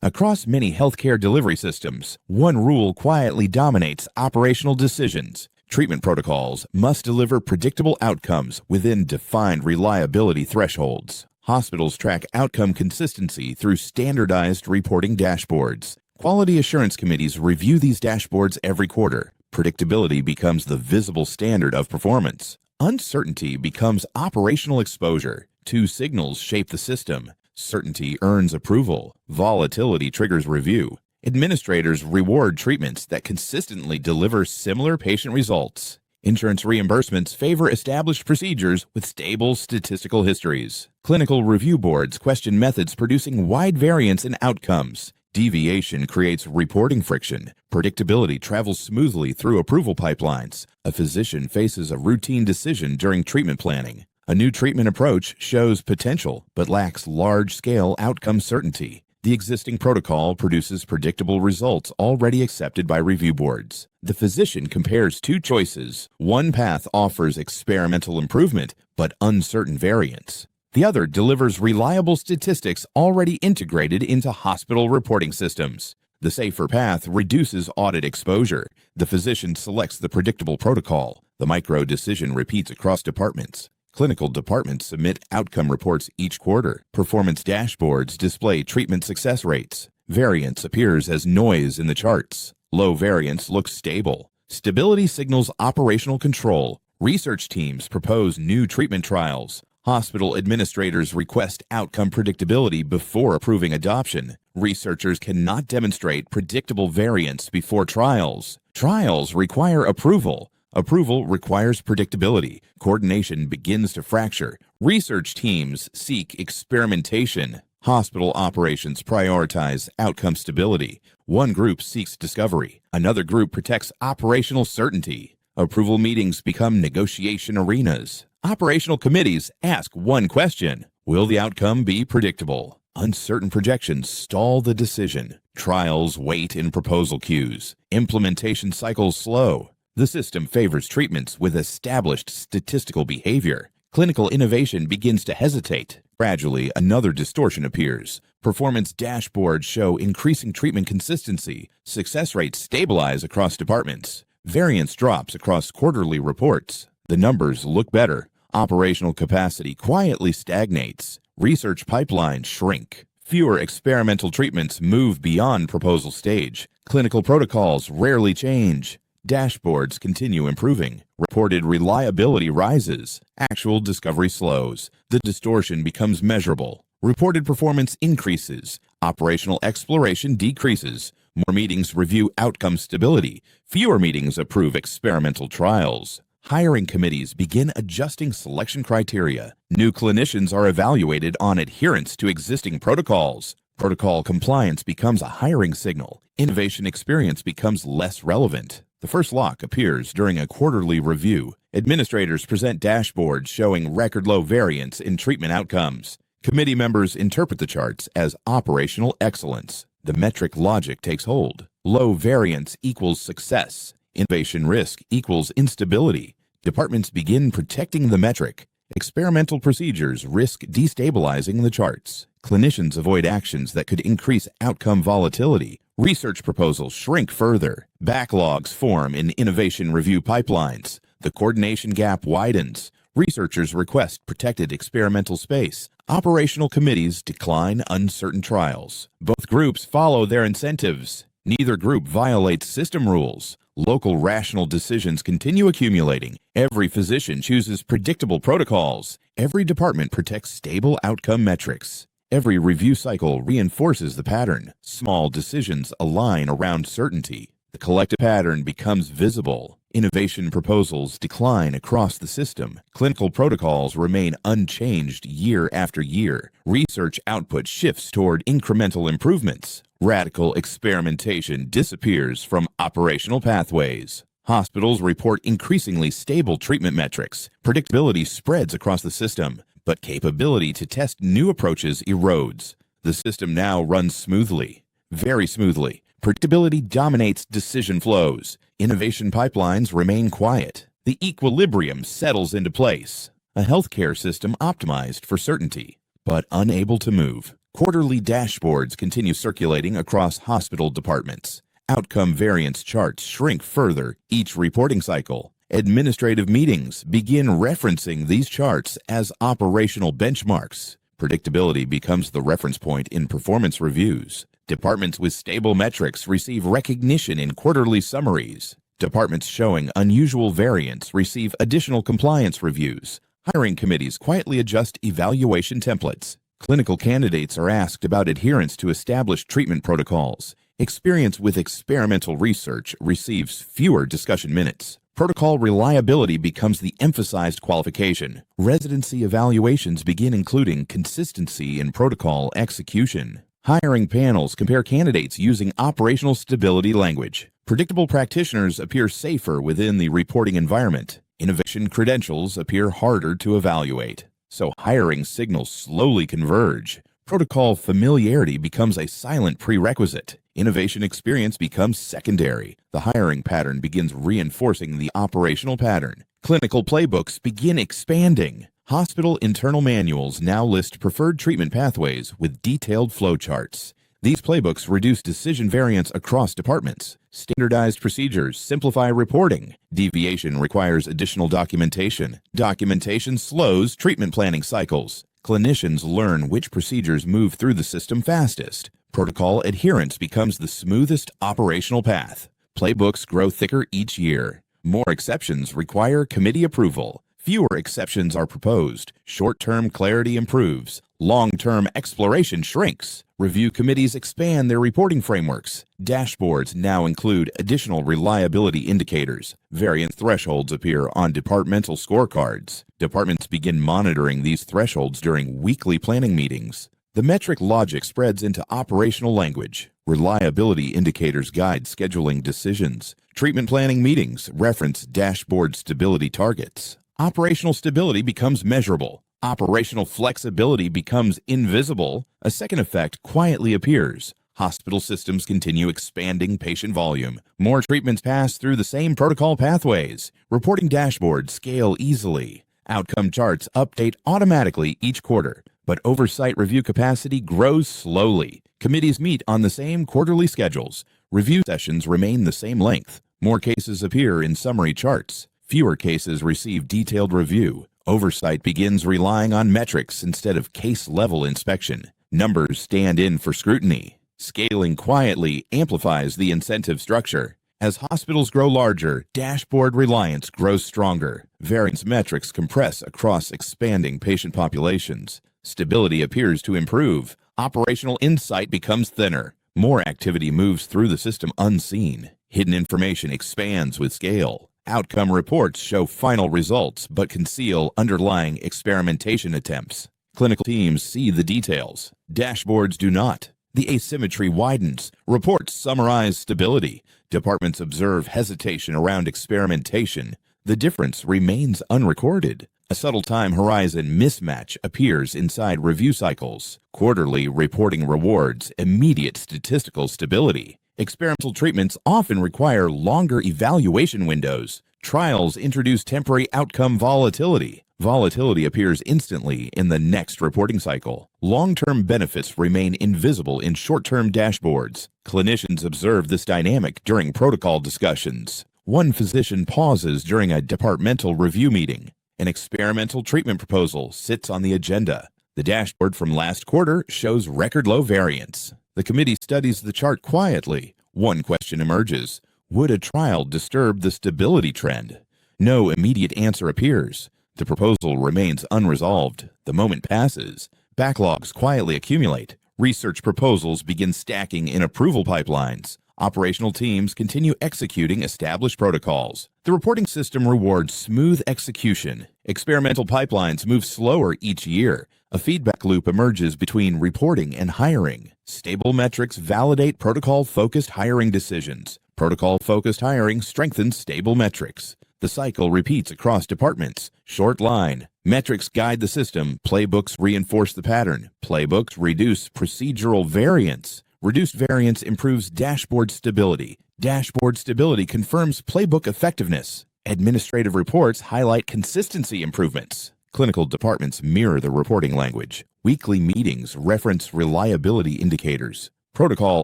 Across many healthcare delivery systems, one rule quietly dominates operational decisions. Treatment protocols must deliver predictable outcomes within defined reliability thresholds. Hospitals track outcome consistency through standardized reporting dashboards. Quality assurance committees review these dashboards every quarter. Predictability becomes the visible standard of performance. Uncertainty becomes operational exposure. Two signals shape the system. Certainty earns approval. Volatility triggers review. Administrators reward treatments that consistently deliver similar patient results. Insurance reimbursements favor established procedures with stable statistical histories. Clinical review boards question methods producing wide variance in outcomes. Deviation creates reporting friction. Predictability travels smoothly through approval pipelines. A physician faces a routine decision during treatment planning. A new treatment approach shows potential but lacks large-scale outcome certainty. The existing protocol produces predictable results already accepted by review boards. The physician compares two choices. One path offers experimental improvement but uncertain variance. The other delivers reliable statistics already integrated into hospital reporting systems. The safer path reduces audit exposure. The physician selects the predictable protocol. The micro decision repeats across departments. Clinical departments submit outcome reports each quarter. Performance dashboards display treatment success rates. Variance appears as noise in the charts. Low variance looks stable. Stability signals operational control. Research teams propose new treatment trials. Hospital administrators request outcome predictability before approving adoption. Researchers cannot demonstrate predictable variance before trials. Trials require approval. Approval requires predictability. Coordination begins to fracture. Research teams seek experimentation. Hospital operations prioritize outcome stability. One group seeks discovery. Another group protects operational certainty. Approval meetings become negotiation arenas. Operational committees ask one question: will the outcome be predictable? Uncertain projections stall the decision. Trials wait in proposal queues. Implementation cycles slow. The system favors treatments with established statistical behavior. Clinical innovation begins to hesitate. Gradually, another distortion appears. Performance dashboards show increasing treatment consistency. Success rates stabilize across departments. Variance drops across quarterly reports. The numbers look better. Operational capacity quietly stagnates. Research pipelines shrink. Fewer experimental treatments move beyond proposal stage. Clinical protocols rarely change. Dashboards continue improving. Reported reliability rises. Actual discovery slows. The distortion becomes measurable. Reported performance increases. Operational exploration decreases. More meetings review outcome stability. Fewer meetings approve experimental trials. Hiring committees begin adjusting selection criteria. New clinicians are evaluated on adherence to existing protocols. Protocol compliance becomes a hiring signal. Innovation experience becomes less relevant. The first lock appears during a quarterly review. Administrators present dashboards showing record low variance in treatment outcomes. Committee members interpret the charts as operational excellence. The metric logic takes hold. Low variance equals success. Innovation risk equals instability. Departments begin protecting the metric. Experimental procedures risk destabilizing the charts. Clinicians avoid actions that could increase outcome volatility. Research proposals shrink further. Backlogs form in innovation review pipelines. The coordination gap widens. Researchers request protected experimental space. Operational committees decline uncertain trials. Both groups follow their incentives. Neither group violates system rules. Local rational decisions continue accumulating. Every physician chooses predictable protocols. Every department protects stable outcome metrics. Every review cycle reinforces the pattern. Small decisions align around certainty. The collective pattern becomes visible. Innovation proposals decline across the system. Clinical protocols remain unchanged year after year. Research output shifts toward incremental improvements. Radical experimentation disappears from operational pathways. Hospitals report increasingly stable treatment metrics. Predictability spreads across the system, but capability to test new approaches erodes. The system now runs smoothly, very smoothly. Predictability dominates decision flows. Innovation pipelines remain quiet. The equilibrium settles into place. A healthcare system optimized for certainty, but unable to move. Quarterly dashboards continue circulating across hospital departments. Outcome variance charts shrink further each reporting cycle. Administrative meetings begin referencing these charts as operational benchmarks. Predictability becomes the reference point in performance reviews. Departments with stable metrics receive recognition in quarterly summaries. Departments showing unusual variance receive additional compliance reviews. Hiring committees quietly adjust evaluation templates. Clinical candidates are asked about adherence to established treatment protocols. Experience with experimental research receives fewer discussion minutes. Protocol reliability becomes the emphasized qualification. Residency evaluations begin including consistency in protocol execution. Hiring panels compare candidates using operational stability language. Predictable practitioners appear safer within the reporting environment. Innovation credentials appear harder to evaluate. So hiring signals slowly converge. Protocol familiarity becomes a silent prerequisite. Innovation experience becomes secondary. The hiring pattern begins reinforcing the operational pattern. Clinical playbooks begin expanding. Hospital internal manuals now list preferred treatment pathways with detailed flowcharts. These playbooks reduce decision variance across departments. Standardized procedures simplify reporting. Deviation requires additional documentation. Documentation slows treatment planning cycles. Clinicians learn which procedures move through the system fastest. Protocol adherence becomes the smoothest operational path. Playbooks grow thicker each year. More exceptions require committee approval. Fewer exceptions are proposed. Short-term clarity improves. Long-term exploration shrinks. Review committees expand their reporting frameworks. Dashboards now include additional reliability indicators. Variance thresholds appear on departmental scorecards. Departments begin monitoring these thresholds during weekly planning meetings. The metric logic spreads into operational language. Reliability indicators guide scheduling decisions. Treatment planning meetings reference dashboard stability targets. Operational stability becomes measurable. Operational flexibility becomes invisible. A second effect quietly appears. Hospital systems continue expanding patient volume. More treatments pass through the same protocol pathways. Reporting dashboards scale easily. Outcome charts update automatically each quarter, but oversight review capacity grows slowly. Committees meet on the same quarterly schedules. Review sessions remain the same length. More cases appear in summary charts. Fewer cases receive detailed review. Oversight begins relying on metrics instead of case-level inspection. Numbers stand in for scrutiny. Scaling quietly amplifies the incentive structure. As hospitals grow larger, dashboard reliance grows stronger. Variance metrics compress across expanding patient populations. Stability appears to improve. Operational insight becomes thinner. More activity moves through the system unseen. Hidden information expands with scale. Outcome reports show final results but conceal underlying experimentation attempts. Clinical teams see the details. Dashboards do not. The asymmetry widens. Reports summarize stability. Departments observe hesitation around experimentation. The difference remains unrecorded. A subtle time horizon mismatch appears inside review cycles. Quarterly reporting rewards immediate statistical stability. Experimental treatments often require longer evaluation windows. Trials introduce temporary outcome volatility. Volatility appears instantly in the next reporting cycle. Long-term benefits remain invisible in short-term dashboards. Clinicians observe this dynamic during protocol discussions. One physician pauses during a departmental review meeting. An experimental treatment proposal sits on the agenda. The dashboard from last quarter shows record low variance. The committee studies the chart quietly. One question emerges. Would a trial disturb the stability trend? No immediate answer appears. The proposal remains unresolved. The moment passes. Backlogs quietly accumulate. Research proposals begin stacking in approval pipelines. Operational teams continue executing established protocols. The reporting system rewards smooth execution. Experimental pipelines move slower each year. A feedback loop emerges between reporting and hiring. Stable metrics validate protocol-focused hiring decisions. Protocol-focused hiring strengthens stable metrics. The cycle repeats across departments. Short line. Metrics guide the system. Playbooks reinforce the pattern. Playbooks reduce procedural variance. Reduced variance improves dashboard stability. Dashboard stability confirms playbook effectiveness. Administrative reports highlight consistency improvements. Clinical departments mirror the reporting language. Weekly meetings reference reliability indicators. Protocol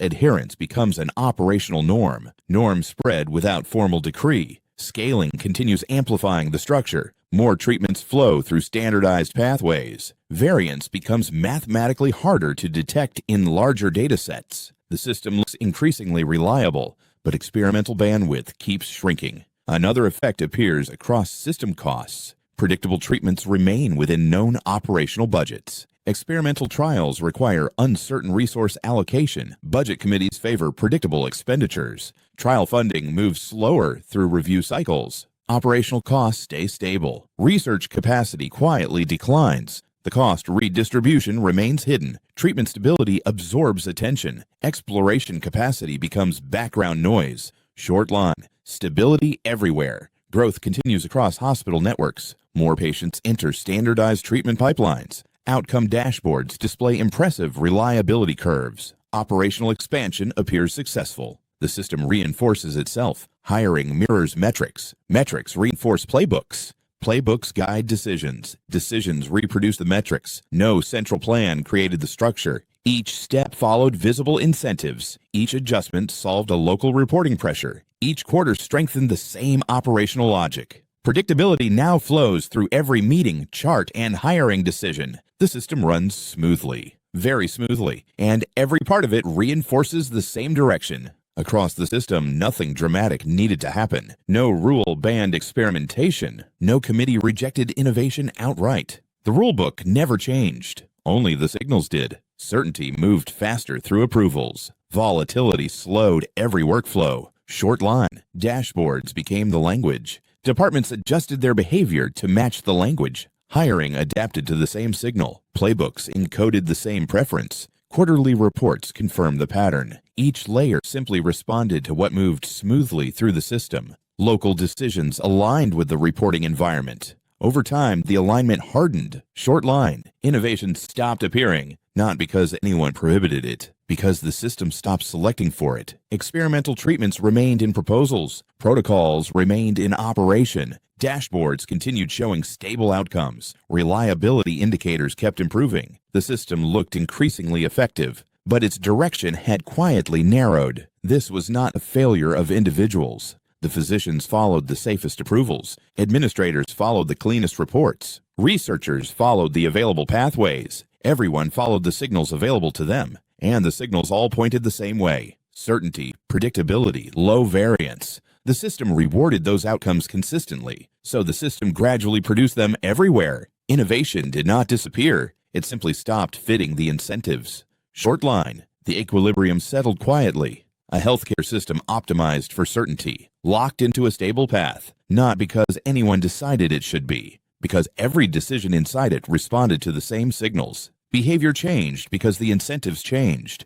adherence becomes an operational norm. Norms spread without formal decree. Scaling continues amplifying the structure. More treatments flow through standardized pathways. Variance becomes mathematically harder to detect in larger data sets. The system looks increasingly reliable, but experimental bandwidth keeps shrinking. Another effect appears across system costs. Predictable treatments remain within known operational budgets. Experimental trials require uncertain resource allocation. Budget committees favor predictable expenditures. Trial funding moves slower through review cycles. Operational costs stay stable. Research capacity quietly declines. The cost redistribution remains hidden. Treatment stability absorbs attention. Exploration capacity becomes background noise. Short line. Stability everywhere. Growth continues across hospital networks. More patients enter standardized treatment pipelines. Outcome dashboards display impressive reliability curves. Operational expansion appears successful. The system reinforces itself. Hiring mirrors metrics. Metrics reinforce playbooks. Playbooks guide decisions. Decisions reproduce the metrics. No central plan created the structure. Each step followed visible incentives. Each adjustment solved a local reporting pressure. Each quarter strengthened the same operational logic. Predictability now flows through every meeting, chart, and hiring decision. The system runs smoothly, very smoothly, and every part of it reinforces the same direction. Across the system, nothing dramatic needed to happen. No rule banned experimentation. No committee rejected innovation outright. The rulebook never changed. Only the signals did. Certainty moved faster through approvals. Volatility slowed every workflow. Short line. Dashboards became the language. Departments adjusted their behavior to match the language. Hiring adapted to the same signal. Playbooks encoded the same preference. Quarterly reports confirmed the pattern. Each layer simply responded to what moved smoothly through the system. Local decisions aligned with the reporting environment. Over time, the alignment hardened. Short line. Innovation stopped appearing, not because anyone prohibited it, because the system stopped selecting for it. Experimental treatments remained in proposals. Protocols remained in operation. Dashboards continued showing stable outcomes. Reliability indicators kept improving. The system looked increasingly effective, but its direction had quietly narrowed. This was not a failure of individuals. The physicians followed the safest approvals. Administrators followed the cleanest reports. Researchers followed the available pathways. Everyone followed the signals available to them, and the signals all pointed the same way. Certainty, predictability, low variance. The system rewarded those outcomes consistently, so the system gradually produced them everywhere. Innovation did not disappear. It simply stopped fitting the incentives. Short line. The equilibrium settled quietly. A healthcare system optimized for certainty, locked into a stable path, not because anyone decided it should be, because every decision inside it responded to the same signals. Behavior changed because the incentives changed.